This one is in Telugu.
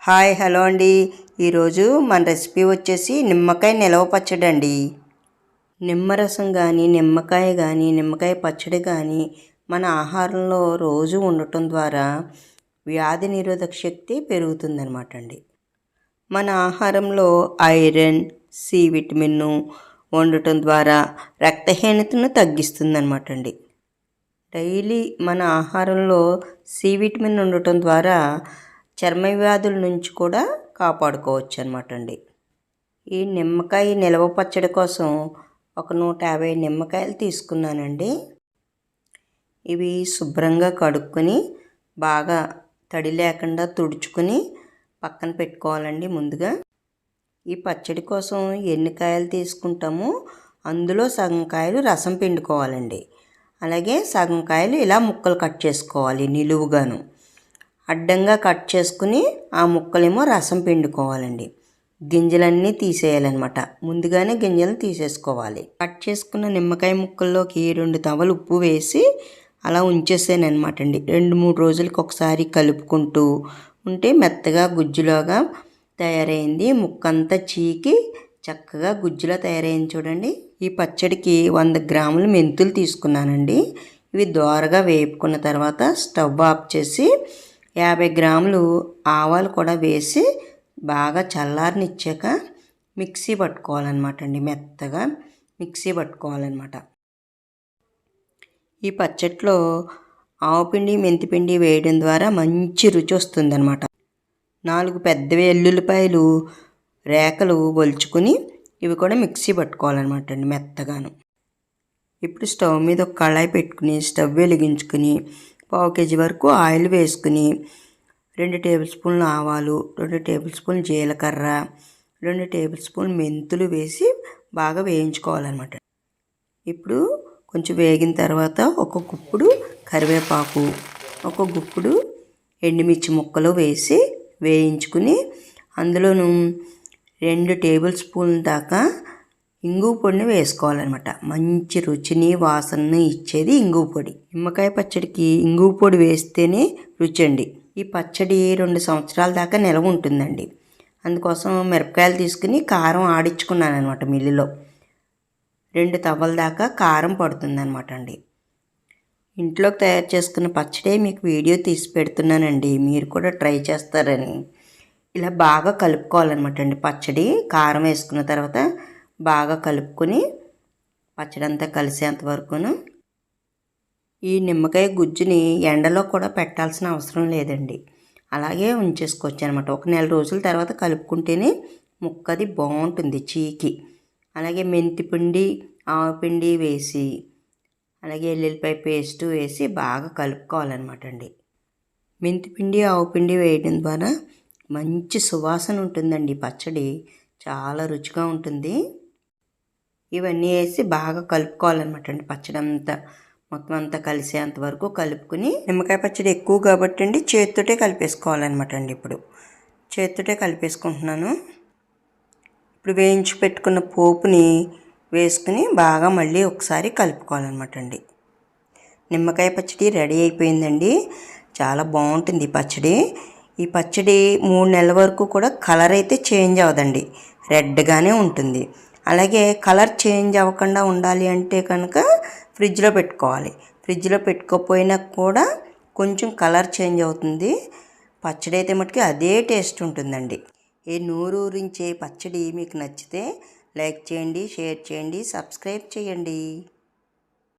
హాయ్ హలో అండి. ఈరోజు మన రెసిపీ వచ్చేసి నిమ్మకాయ నిలవ పచ్చడి అండి. నిమ్మరసం కానీ నిమ్మకాయ పచ్చడి కానీ మన ఆహారంలో రోజు ఉండటం ద్వారా వ్యాధి నిరోధక శక్తి పెరుగుతుందన్నమాట అండి. మన ఆహారంలో ఐరన్, సి విటమిన్ ఉండటం ద్వారా రక్తహీనతను తగ్గిస్తుందన్నమాట అండి. డైలీ మన ఆహారంలో సి విటమిన్ ఉండటం ద్వారా చర్మ వ్యాధుల నుంచి కూడా కాపాడుకోవచ్చు అనమాట అండి. ఈ నిమ్మకాయ నిలవ పచ్చడి కోసం ఒక 150 నిమ్మకాయలు తీసుకున్నానండి. ఇవి శుభ్రంగా కడుక్కొని బాగా తడి లేకుండా తుడుచుకొని పక్కన పెట్టుకోవాలండి. ముందుగా ఈ పచ్చడి కోసం ఎన్ని కాయలు తీసుకుంటామో అందులో సగం కాయలు రసం పిండుకోవాలండి. అలాగే సగం కాయలు ఇలా ముక్కలు కట్ చేసుకోవాలి. నిలువుగాను అడ్డంగా కట్ చేసుకుని ఆ ముక్కలేమో రసం పిండుకోవాలండి. గింజలన్నీ తీసేయాలన్నమాట. ముందుగానే గింజలు తీసేసుకోవాలి. కట్ చేసుకున్న నిమ్మకాయ ముక్కల్లోకి 2 తవలు ఉప్పు వేసి అలా ఉంచేసాను అనమాట అండి. 2-3 రోజులకి ఒకసారి కలుపుకుంటూ ఉంటే మెత్తగా గుజ్జులాగా తయారైంది. ముక్కంతా చీకి చక్కగా గుజ్జులా తయారైంది చూడండి. ఈ పచ్చడికి 100 గ్రాముల మెంతులు తీసుకున్నానండి. ఇవి దోరగా వేపుకున్న తర్వాత స్టవ్ ఆఫ్ చేసి 50 గ్రాములు ఆవాలు కూడా వేసి బాగా చల్లారనిచ్చాక మిక్సీ పట్టుకోవాలన్నమాట అండి. మెత్తగా మిక్సీ పట్టుకోవాలన్నమాట. ఈ పచ్చట్లో ఆవపిండి మెంతిపిండి వేయడం ద్వారా మంచి రుచి వస్తుందన్నమాట. 4 పెద్ద వెల్లుల్లిపాయలు రేకలు ఒలుచుకుని ఇవి కూడా మిక్సీ పట్టుకోవాలన్నమాట అండి మెత్తగాను. ఇప్పుడు స్టవ్ మీద ఒక కళాయి పెట్టుకుని స్టవ్ వెలిగించుకుని 1/2 కేజీ వరకు ఆయిల్ వేసుకుని 2 టేబుల్ స్పూన్లు ఆవాలు, 2 టేబుల్ స్పూన్లు జీలకర్ర, 2 టేబుల్ స్పూన్లు మెంతులు వేసి బాగా వేయించుకోవాలన్నమాట. ఇప్పుడు కొంచెం వేగిన తర్వాత ఒక గుప్పుడు కరివేపాకు, ఒక గుప్పుడు ఎండుమిర్చి ముక్కలు వేసి వేయించుకుని అందులోనూ 2 టేబుల్ స్పూన్ల దాకా ఇంగువ పొడిని వేసుకోవాలన్నమాట. మంచి రుచిని వాసనని ఇచ్చేది ఇంగువ పొడి. నిమ్మకాయ పచ్చడికి ఇంగువ పొడి వేస్తేనే రుచి అండి. ఈ పచ్చడి 2 సంవత్సరాల దాకా నిలవ ఉంటుందండి. అందుకోసం మిరపకాయలు తీసుకుని కారం ఆడించుకున్నాను అనమాట మిల్లులో. 2 తవ్వల దాకా కారం పడుతుందన్నమాట అండి. ఇంట్లోకి తయారు చేసుకున్న పచ్చడే మీకు వీడియో తీసి పెడుతున్నానండి. మీరు కూడా ట్రై చేస్తారని. ఇలా బాగా కలుపుకోవాలన్నమాట అండి. పచ్చడి కారం వేసుకున్న తర్వాత బాగా కలుపుకొని పచ్చడి అంతా కలిసేంత వరకును. ఈ నిమ్మకాయ గుజ్జుని ఎండలో కూడా పెట్టాల్సిన అవసరం లేదండి. అలాగే ఉంచేసుకోవచ్చు అనమాట. ఒక నెల రోజుల తర్వాత కలుపుకుంటేనే ముక్కది బాగుంటుంది చీకి. అలాగే మెంతిపిండి ఆవపిండి వేసి అలాగే ఎల్లుల్లిపాయ పేస్ట్ వేసి బాగా కలుపుకోవాలన్నమాట అండి. మెంతిపిండి ఆవపిండి వేయడం ద్వారా మంచి సువాసన ఉంటుందండి. పచ్చడి చాలా రుచిగా ఉంటుంది. ఇవన్నీ వేసి బాగా కలుపుకోవాలన్నమాట అండి. పచ్చడి అంతా మొత్తం అంతా కలిసేంత వరకు కలుపుకుని, నిమ్మకాయ పచ్చడి ఎక్కువ కాబట్టి అండి చేతితోటే కలిపేసుకోవాలన్నమాట అండి. ఇప్పుడు చేతితోటే కలిపేసుకుంటున్నాను. ఇప్పుడు వేయించి పెట్టుకున్న పోపుని వేసుకుని బాగా మళ్ళీ ఒకసారి కలుపుకోవాలన్నమాట అండి. నిమ్మకాయ పచ్చడి రెడీ అయిపోయిందండి. చాలా బాగుంటుంది ఈ పచ్చడి. ఈ పచ్చడి 3 నెలల వరకు కూడా కలర్ అయితే చేంజ్ అవ్వదండి. రెడ్గానే ఉంటుంది. అలాగే కలర్ చేంజ్ అవ్వకుండా ఉండాలి అంటే కనుక ఫ్రిడ్జ్లో పెట్టుకోవాలి. ఫ్రిడ్జ్లో పెట్టుకోకపోయినా కూడా కొంచెం కలర్ చేంజ్ అవుతుంది. పచ్చడి అయితే మటుకు అదే టేస్ట్ ఉంటుందండి. ఈ నూరూరించే పచ్చడి మీకు నచ్చితే లైక్ చేయండి, షేర్ చేయండి, సబ్స్క్రైబ్ చేయండి.